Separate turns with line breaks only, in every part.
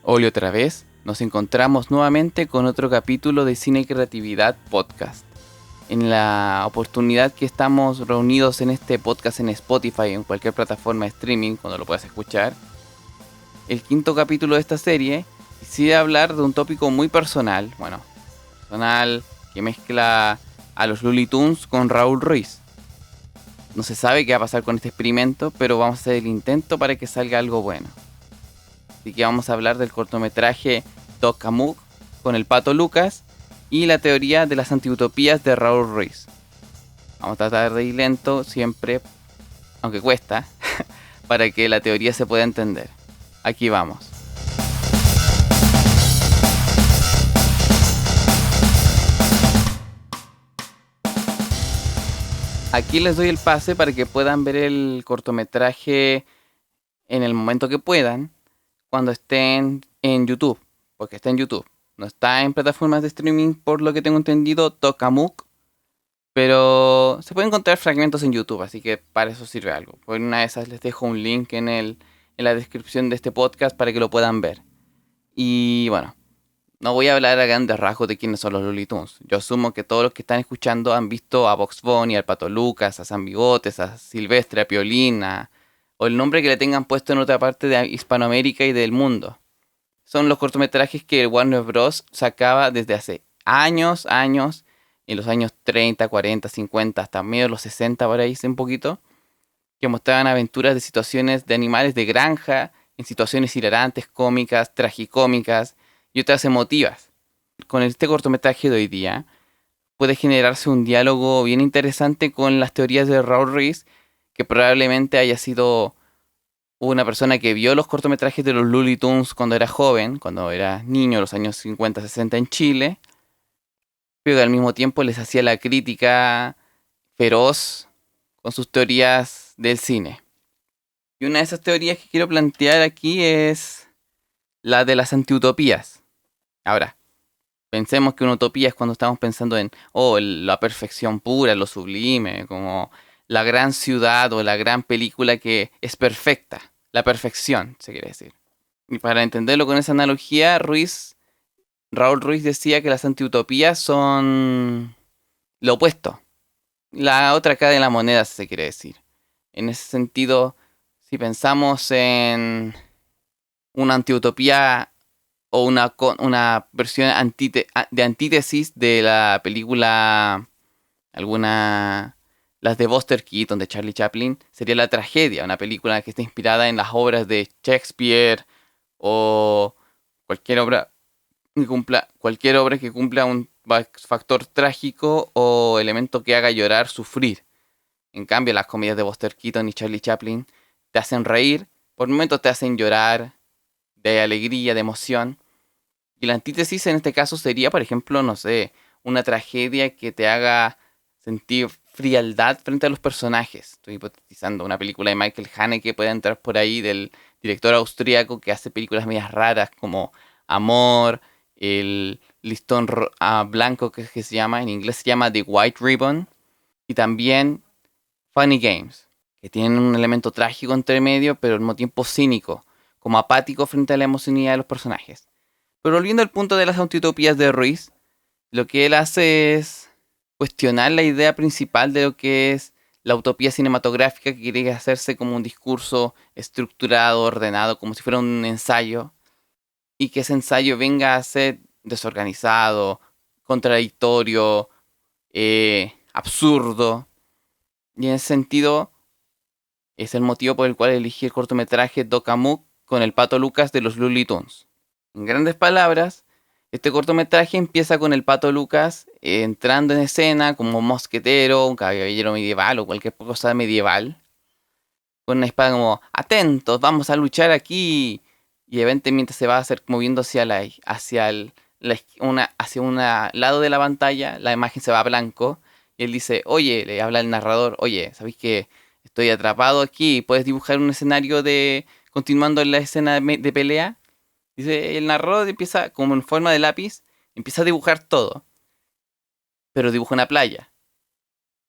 Hola otra vez, nos encontramos nuevamente con otro capítulo de Cine y Creatividad Podcast. En la oportunidad que estamos reunidos en este podcast en Spotify o en cualquier plataforma de streaming, cuando lo puedas escuchar, el quinto capítulo de esta serie, quisiera hablar de un tópico muy personal, que mezcla a los Looney Tunes con Raúl Ruiz. No se sabe qué va a pasar con este experimento, pero vamos a hacer el intento para que salga algo bueno. Así que vamos a hablar del cortometraje Doc Amok con el Pato Lucas y la teoría de las antiutopías de Raúl Ruiz. Vamos a tratar de ir lento siempre, aunque cuesta, para que la teoría se pueda entender. Aquí vamos. Aquí les doy el pase para que puedan ver el cortometraje en el momento que puedan, cuando estén en YouTube, porque está en YouTube. No está en plataformas de streaming, por lo que tengo entendido, Doc Amok, pero se pueden encontrar fragmentos en YouTube, así que para eso sirve algo. Por una de esas les dejo un link en la descripción de este podcast para que lo puedan ver. Y bueno, no voy a hablar a grandes rasgos de quiénes son los Looney Tunes. Yo asumo que todos los que están escuchando han visto a Bugs Bunny, al Pato Lucas, a San Bigotes, a Silvestre, a Piolín, o el nombre que le tengan puesto en otra parte de Hispanoamérica y del mundo. Son los cortometrajes que Warner Bros. Sacaba desde hace años, en los años 30, 40, 50, hasta medio de los 60 por ahí, un poquito, que mostraban aventuras de situaciones de animales de granja, en situaciones hilarantes, cómicas, tragicómicas y otras emotivas. Con este cortometraje de hoy día puede generarse un diálogo bien interesante con las teorías de Raúl Ruiz, que probablemente haya sido una persona que vio los cortometrajes de los Looney Tunes cuando era joven, cuando era niño, en los años 50, 60 en Chile, pero que al mismo tiempo les hacía la crítica feroz con sus teorías del cine. Y una de esas teorías que quiero plantear aquí es la de las antiutopías. Ahora, pensemos que una utopía es cuando estamos pensando en la perfección pura, lo sublime, como la gran ciudad o la gran película que es perfecta. La perfección, se quiere decir. Y para entenderlo con esa analogía, Raúl Ruiz decía que las antiutopías son lo opuesto. La otra cara de la moneda, se quiere decir. En ese sentido, si pensamos en una antiutopía o una versión de antítesis de la película, las de Buster Keaton, de Charlie Chaplin, sería La Tragedia, una película que está inspirada en las obras de Shakespeare o cualquier obra que cumpla un factor trágico o elemento que haga llorar, sufrir. En cambio, las comedias de Buster Keaton y Charlie Chaplin te hacen reír, por momentos te hacen llorar, de alegría, de emoción. Y la antítesis en este caso sería, por ejemplo, no sé, una tragedia que te haga sentir frialdad frente a los personajes. Estoy hipotetizando una película de Michael Haneke que puede entrar por ahí, del director austríaco que hace películas medias raras como Amor, el listón blanco que se llama, en inglés se llama The White Ribbon, y también Funny Games, que tienen un elemento trágico entre medio, pero al mismo tiempo cínico, como apático frente a la emocionalidad de los personajes. Pero volviendo al punto de las antitopías de Ruiz, lo que él hace es cuestionar la idea principal de lo que es la utopía cinematográfica, que quiere hacerse como un discurso estructurado, ordenado, como si fuera un ensayo, y que ese ensayo venga a ser desorganizado, contradictorio, absurdo. Y en ese sentido es el motivo por el cual elegí el cortometraje Doc Amok con el Pato Lucas de los Looney Tunes. En grandes palabras, este cortometraje empieza con el Pato Lucas entrando en escena como un mosquetero, un caballero medieval o cualquier cosa medieval, con una espada como, atentos, vamos a luchar aquí. Y evidentemente se va a hacer moviendo hacia un lado de la pantalla, la imagen se va a blanco, y él dice, oye, le habla el narrador, oye, ¿sabéis que estoy atrapado aquí? ¿Puedes dibujar un escenario continuando en la escena de pelea? Dice, el narrador empieza, como en forma de lápiz, empieza a dibujar todo, pero dibuja una playa.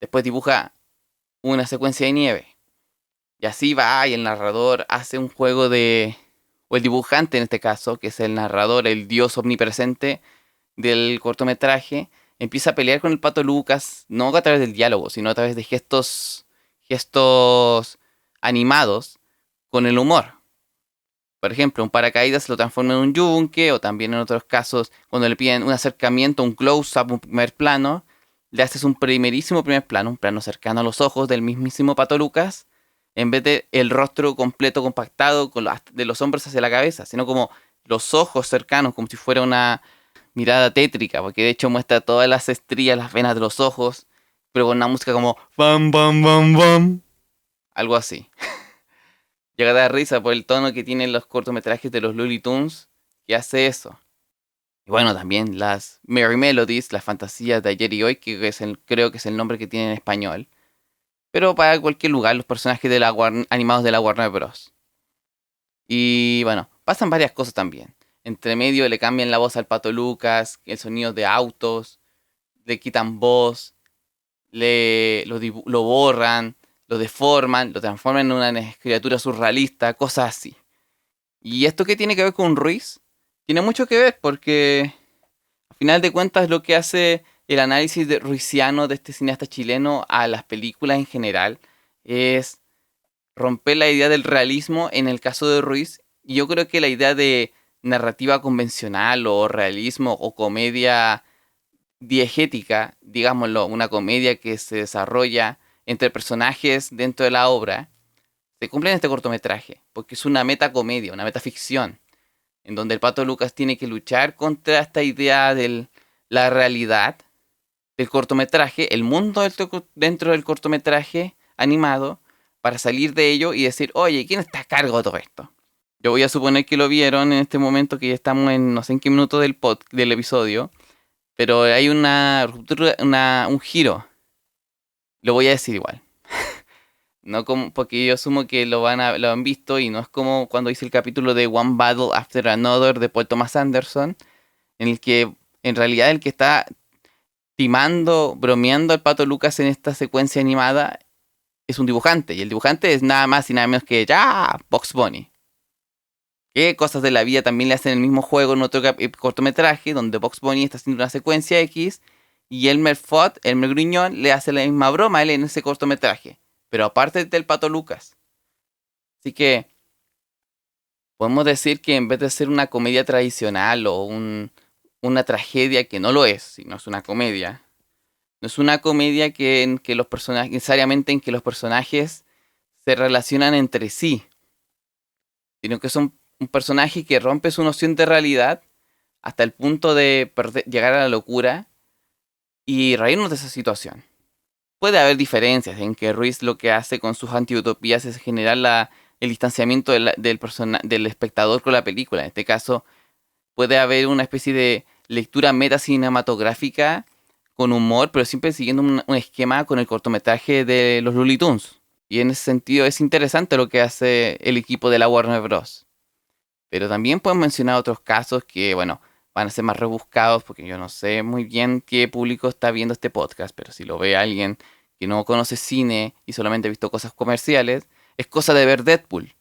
Después dibuja una secuencia de nieve. Y así va, y el narrador hace un juego o el dibujante en este caso, que es el narrador, el dios omnipresente del cortometraje, empieza a pelear con el Pato Lucas, no a través del diálogo, sino a través de gestos animados con el humor. Por ejemplo, un paracaídas lo transforma en un yunque, o también en otros casos, cuando le piden un acercamiento, un close-up, un primer plano, le haces un primer plano, un plano cercano a los ojos del mismísimo Pato Lucas, en vez de el rostro completo compactado de los hombros hacia la cabeza, sino como los ojos cercanos, como si fuera una mirada tétrica, porque de hecho muestra todas las estrías, las venas de los ojos, pero con una música como bam, bam, bam, bam, algo así. Llega a dar risa por el tono que tienen los cortometrajes de los Looney Tunes, que hace eso. Y bueno, también las Merry Melodies, las fantasías de ayer y hoy, que creo que es el nombre que tiene en español. Pero para cualquier lugar, los personajes de animados de la Warner Bros. Y bueno, pasan varias cosas también. Entre medio le cambian la voz al Pato Lucas, el sonido de autos, le quitan voz, lo borran, lo deforman, lo transforman en una criatura surrealista, cosas así. ¿Y esto qué tiene que ver con Ruiz? Tiene mucho que ver porque, al final de cuentas, lo que hace el análisis ruiziano de este cineasta chileno a las películas en general es romper la idea del realismo en el caso de Ruiz. Y yo creo que la idea de narrativa convencional o realismo o comedia diegética, digámoslo, una comedia que se desarrolla entre personajes dentro de la obra, se cumple en este cortometraje, porque es una metacomedia, una metaficción, en donde el Pato Lucas tiene que luchar contra esta idea de la realidad del cortometraje, el mundo dentro del cortometraje animado, para salir de ello y decir, oye, ¿quién está a cargo de todo esto? Yo voy a suponer que lo vieron en este momento, que ya estamos en no sé en qué minuto del episodio, pero hay una ruptura, un giro. Lo voy a decir igual. No como, porque yo asumo que lo han visto y no es como cuando hice el capítulo de One Battle After Another de Paul Thomas Anderson, en el que en realidad el que está timando, bromeando al Pato Lucas en esta secuencia animada es un dibujante. Y el dibujante es nada más y nada menos que ya Bugs Bunny. Que cosas de la vida también le hacen el mismo juego en otro cortometraje donde Bugs Bunny está haciendo una secuencia X y Elmer Fudd, Elmer Gruñón, le hace la misma broma a él en ese cortometraje. Pero aparte del Pato Lucas. Así que podemos decir que en vez de ser una comedia tradicional o una tragedia que no lo es, sino es una comedia, no es una comedia en que los personajes, necesariamente en que los personajes se relacionan entre sí, sino que son un personaje que rompe su noción de realidad hasta el punto de llegar a la locura y reírnos de esa situación. Puede haber diferencias en que Ruiz lo que hace con sus antiutopías es generar el distanciamiento del espectador con la película. En este caso, puede haber una especie de lectura metacinematográfica con humor, pero siempre siguiendo un esquema con el cortometraje de los Looney Tunes. Y en ese sentido es interesante lo que hace el equipo de la Warner Bros. Pero también puedo mencionar otros casos que, bueno, van a ser más rebuscados porque yo no sé muy bien qué público está viendo este podcast, pero si lo ve alguien que no conoce cine y solamente ha visto cosas comerciales, es cosa de ver Deadpool.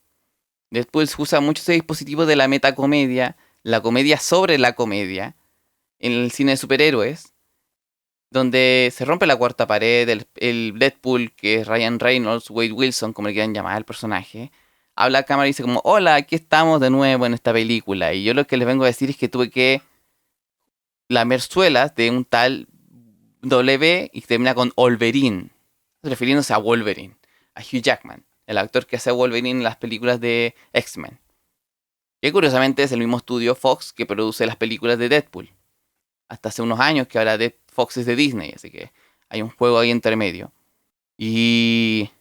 Deadpool usa mucho ese dispositivo de la metacomedia, la comedia sobre la comedia, en el cine de superhéroes, donde se rompe la cuarta pared, el Deadpool, que es Ryan Reynolds, Wade Wilson, como le quieran llamar al personaje, habla a cámara y dice como, hola, aquí estamos de nuevo en esta película. Y yo lo que les vengo a decir es que tuve que lamer suelas de un tal W y termina con Wolverine, refiriéndose a Wolverine, a Hugh Jackman, el actor que hace a Wolverine en las películas de X-Men. Que curiosamente es el mismo estudio Fox que produce las películas de Deadpool. Hasta hace unos años que ahora Fox es de Disney, así que hay un juego ahí entre medio. Y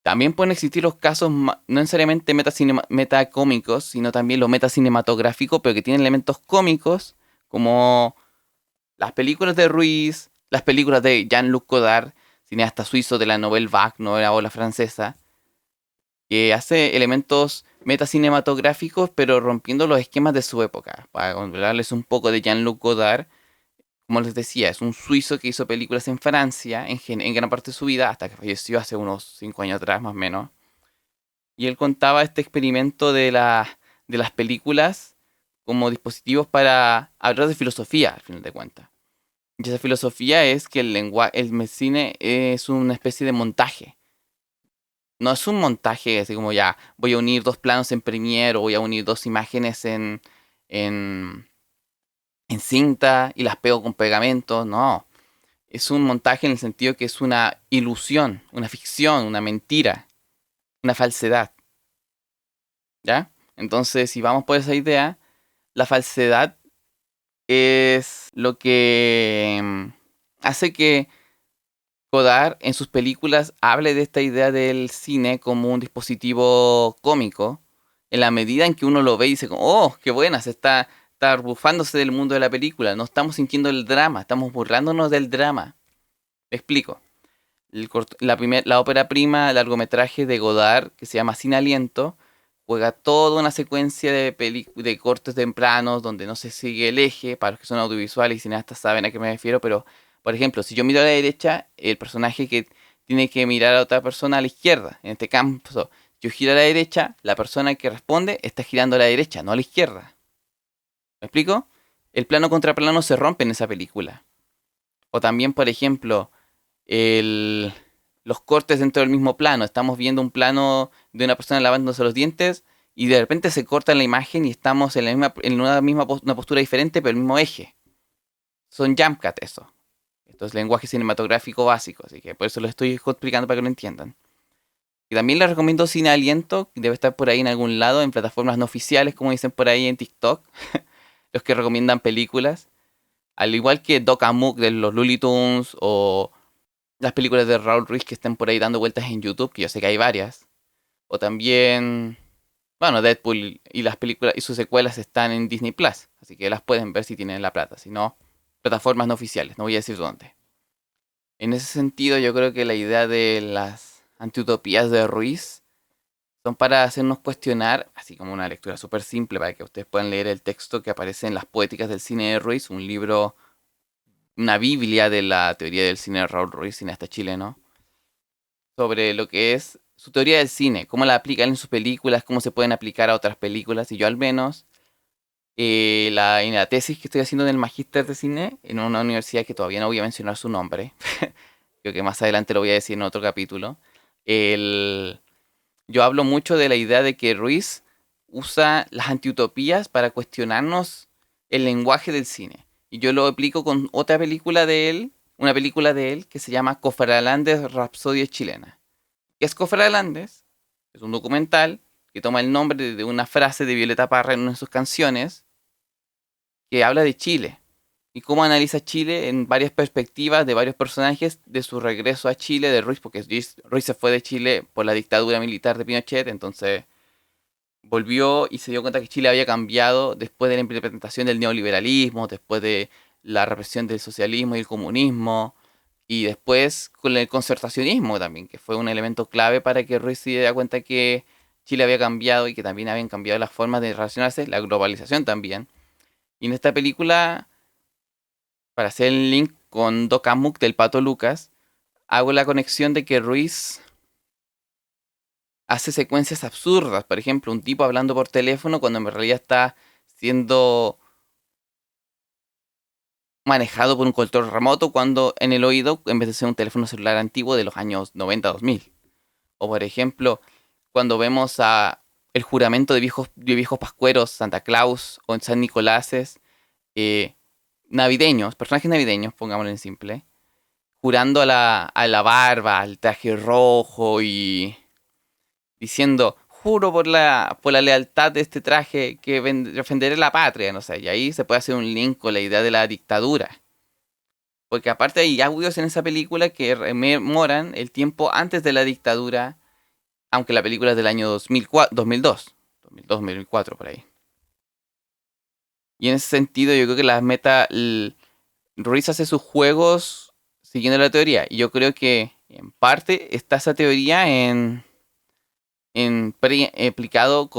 también pueden existir los casos no necesariamente metacómicos, sino también lo metacinematográfico, pero que tienen elementos cómicos, como las películas de Ruiz, las películas de Jean-Luc Godard, cineasta suizo de la Nouvelle Vague, novela ola francesa, que hace elementos metacinematográficos, pero rompiendo los esquemas de su época. Para hablarles un poco de Jean-Luc Godard, como les decía, es un suizo que hizo películas en Francia en gran parte de su vida, hasta que falleció hace unos 5 años atrás, más o menos. Y él contaba este experimento de las películas como dispositivos para hablar de filosofía, al final de cuentas. Y esa filosofía es que el cine es una especie de montaje. No es un montaje así como ya voy a unir dos planos en Premiere o voy a unir dos imágenes en, en cinta y las pego con pegamento. No. Es un montaje en el sentido que es una ilusión, una ficción, una mentira, una falsedad. ¿Ya? Entonces, si vamos por esa idea, la falsedad es lo que hace que Godard en sus películas hable de esta idea del cine como un dispositivo cómico, en la medida en que uno lo ve y dice, oh, qué buena, está bufándose del mundo de la película, no estamos sintiendo el drama, estamos burlándonos del drama. Me explico. La ópera prima, el largometraje de Godard, que se llama Sin Aliento, juega toda una secuencia de cortes tempranos donde no se sigue el eje. Para los que son audiovisuales y cineastas saben a qué me refiero, pero por ejemplo, si yo miro a la derecha, el personaje que tiene que mirar a otra persona a la izquierda. En este caso, yo giro a la derecha, la persona que responde está girando a la derecha, no a la izquierda. ¿Me explico? El plano contra plano se rompe en esa película. O también, por ejemplo, el, los cortes dentro del mismo plano. Estamos viendo un plano de una persona lavándose los dientes y de repente se corta la imagen y estamos una postura diferente, pero el mismo eje. Son jump cut eso. Esto es lenguaje cinematográfico básico, así que por eso lo estoy explicando para que lo entiendan. Y también les recomiendo Cine Aliento, que debe estar por ahí en algún lado, en plataformas no oficiales, como dicen por ahí en TikTok, los que recomiendan películas. Al igual que Doc Amok de los Looney Tunes o las películas de Raúl Ruiz que estén por ahí dando vueltas en YouTube, que yo sé que hay varias. O también, bueno, Deadpool y las películas y sus secuelas están en Disney Plus, así que las pueden ver si tienen la plata, si no, plataformas no oficiales, no voy a decir dónde. En ese sentido, yo creo que la idea de las antiutopías de Ruiz son para hacernos cuestionar, así como una lectura súper simple para que ustedes puedan leer el texto que aparece en Las Poéticas del Cine de Ruiz, un libro, una biblia de la teoría del cine de Raúl Ruiz, cineasta chileno, sobre lo que es su teoría del cine, cómo la aplica él en sus películas, cómo se pueden aplicar a otras películas, y yo al menos, en la tesis que estoy haciendo en el magíster de cine, en una universidad que todavía no voy a mencionar su nombre, creo que más adelante lo voy a decir en otro capítulo, el, yo hablo mucho de la idea de que Ruiz usa las antiutopías para cuestionarnos el lenguaje del cine. Y yo lo aplico con otra película de él, una película de él que se llama Cofralandes Rapsodia Chilena. ¿Qué es Cofralandes? Es un documental que toma el nombre de una frase de Violeta Parra en una de sus canciones que habla de Chile y cómo analiza Chile en varias perspectivas de varios personajes de su regreso a Chile de Ruiz, porque Ruiz se fue de Chile por la dictadura militar de Pinochet, entonces volvió y se dio cuenta que Chile había cambiado después de la implementación del neoliberalismo, después de la represión del socialismo y el comunismo, y después con el concertacionismo también, que fue un elemento clave para que Ruiz se diera cuenta que Chile había cambiado y que también habían cambiado las formas de relacionarse, la globalización también. Y en esta película, para hacer el link con Doc Amok del Pato Lucas, hago la conexión de que Ruiz hace secuencias absurdas. Por ejemplo, un tipo hablando por teléfono cuando en realidad está siendo manejado por un control remoto cuando en el oído, en vez de ser un teléfono celular antiguo de los años 90-2000. O por ejemplo, cuando vemos a el juramento de viejos pascueros, Santa Claus o en San Nicoláses, eh, navideños, personajes navideños, pongámoslo en simple, jurando a la barba, al traje rojo y diciendo, juro por la lealtad de este traje que defenderé la patria, no sé, y ahí se puede hacer un link con la idea de la dictadura. Porque aparte hay audios en esa película que rememoran el tiempo antes de la dictadura, aunque la película es del año 2004, 2004 por ahí. Y en ese sentido yo creo que Ruiz hace sus juegos siguiendo la teoría. Y yo creo que en parte está esa teoría aplicado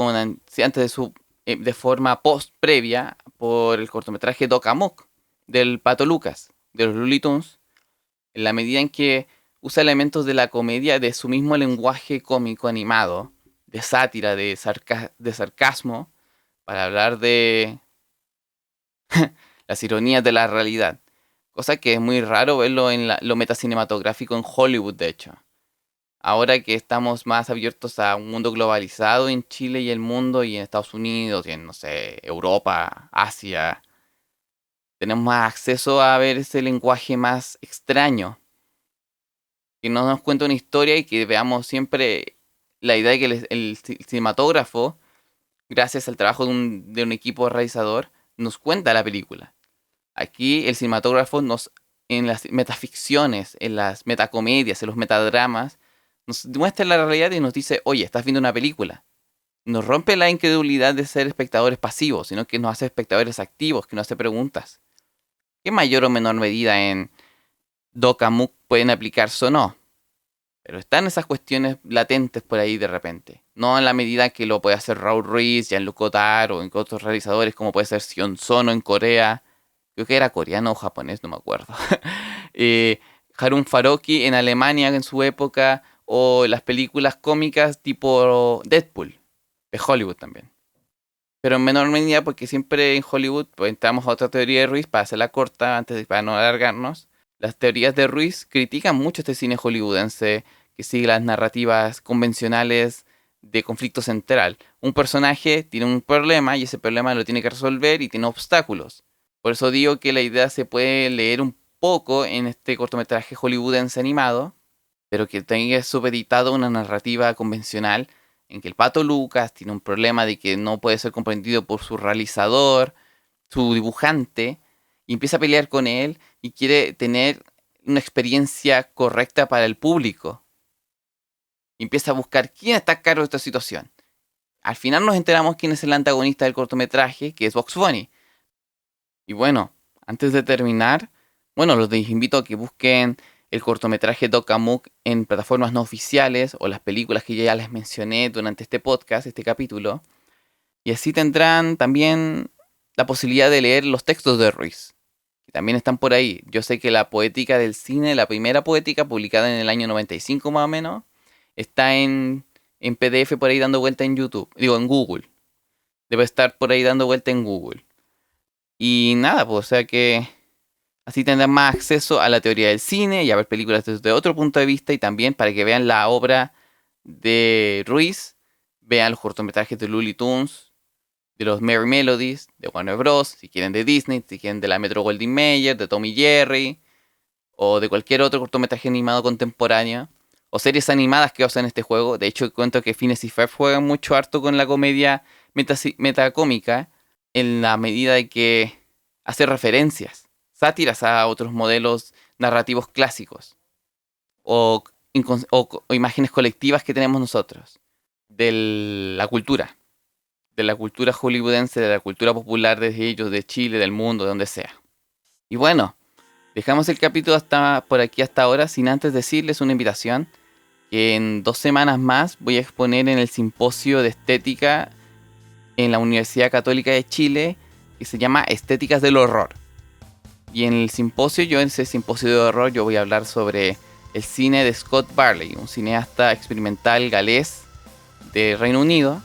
antes de forma post previa por el cortometraje Doc Amok del Pato Lucas, de los Looney Tunes, en la medida en que usa elementos de la comedia de su mismo lenguaje cómico animado, de sátira, de sarcasmo, para hablar de las ironías de la realidad. Cosa que es muy raro verlo en lo metacinematográfico en Hollywood, de hecho. Ahora que estamos más abiertos a un mundo globalizado en Chile y el mundo y en Estados Unidos y en, no sé, Europa, Asia, tenemos más acceso a ver ese lenguaje más extraño. Que no nos cuenta una historia y que veamos siempre la idea de que el cinematógrafo, gracias al trabajo de un equipo realizador, nos cuenta la película. Aquí el cinematógrafo en las metaficciones, en las metacomedias, en los metadramas, nos muestra la realidad y nos dice, oye, estás viendo una película. Nos rompe la incredulidad de ser espectadores pasivos, sino que nos hace espectadores activos, que nos hace preguntas. ¿Qué mayor o menor medida en Dokamuk pueden aplicarse o no? Pero están esas cuestiones latentes por ahí de repente. No en la medida que lo puede hacer Raúl Ruiz, Jean-Luc Godard o en otros realizadores como puede ser Sion Sono en Corea. Creo que era coreano o japonés, no me acuerdo. Harun Farocki en Alemania en su época. O las películas cómicas tipo Deadpool, de Hollywood también. Pero en menor medida porque siempre en Hollywood, pues entramos a otra teoría de Ruiz para hacerla corta, para no alargarnos. Las teorías de Ruiz critican mucho este cine hollywoodense que sigue las narrativas convencionales de conflicto central. Un personaje tiene un problema y ese problema lo tiene que resolver y tiene obstáculos. Por eso digo que la idea se puede leer un poco en este cortometraje hollywoodense animado, pero que tenga supeditado una narrativa convencional en que el Pato Lucas tiene un problema de que no puede ser comprendido por su realizador, su dibujante, y empieza a pelear con él y quiere tener una experiencia correcta para el público. Y empieza a buscar quién está a cargo de esta situación. Al final nos enteramos quién es el antagonista del cortometraje, que es Bugs Bunny. Y bueno, antes de terminar, bueno, los invito a que busquen el cortometraje Dokamuk en plataformas no oficiales o las películas que yo ya les mencioné durante este podcast, este capítulo. Y así tendrán también la posibilidad de leer los textos de Ruiz, que también están por ahí. Yo sé que la poética del cine, la primera poética, publicada en el año 95 más o menos, está en PDF por ahí dando vuelta en YouTube, digo, en Google. Debe estar por ahí dando vuelta en Google. Y nada, pues, o sea que así tendrán más acceso a la teoría del cine y a ver películas desde otro punto de vista y también para que vean la obra de Ruiz, vean los cortometrajes de Looney Tunes, de los Merry Melodies, de Warner Bros., si quieren de Disney, si quieren de la Metro Goldwyn Mayer, de Tom y Jerry, o de cualquier otro cortometraje animado contemporáneo, o series animadas que usan este juego. De hecho, cuento que Phineas y Ferb juegan mucho harto con la comedia metacómica, en la medida de que hace referencias, sátiras a otros modelos narrativos clásicos, o, o imágenes colectivas que tenemos nosotros, de la cultura hollywoodense, de la cultura popular de ellos, de Chile, del mundo, de donde sea. Y bueno, dejamos el capítulo hasta por aquí hasta ahora, sin antes decirles una invitación, que en 2 semanas más voy a exponer en el simposio de estética en la Universidad Católica de Chile, que se llama Estéticas del Horror. Y en el simposio, en ese simposio de horror, yo voy a hablar sobre el cine de Scott Barley, un cineasta experimental galés de Reino Unido,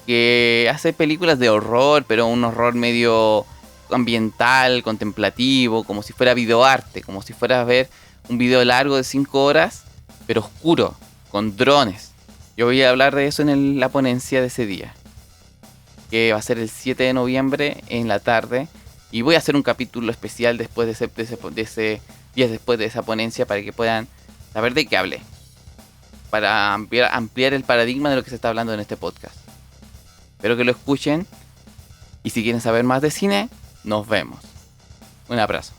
que hace películas de horror, pero un horror medio ambiental, contemplativo, como si fuera videoarte, como si fuera a ver un video largo de 5 horas, pero oscuro, con drones. Yo voy a hablar de eso en la ponencia de ese día, que va a ser el 7 de noviembre en la tarde, y voy a hacer un capítulo especial después de ese días después de esa ponencia para que puedan saber de qué hablé, para ampliar el paradigma de lo que se está hablando en este podcast. Espero que lo escuchen y si quieren saber más de cine, nos vemos. Un abrazo.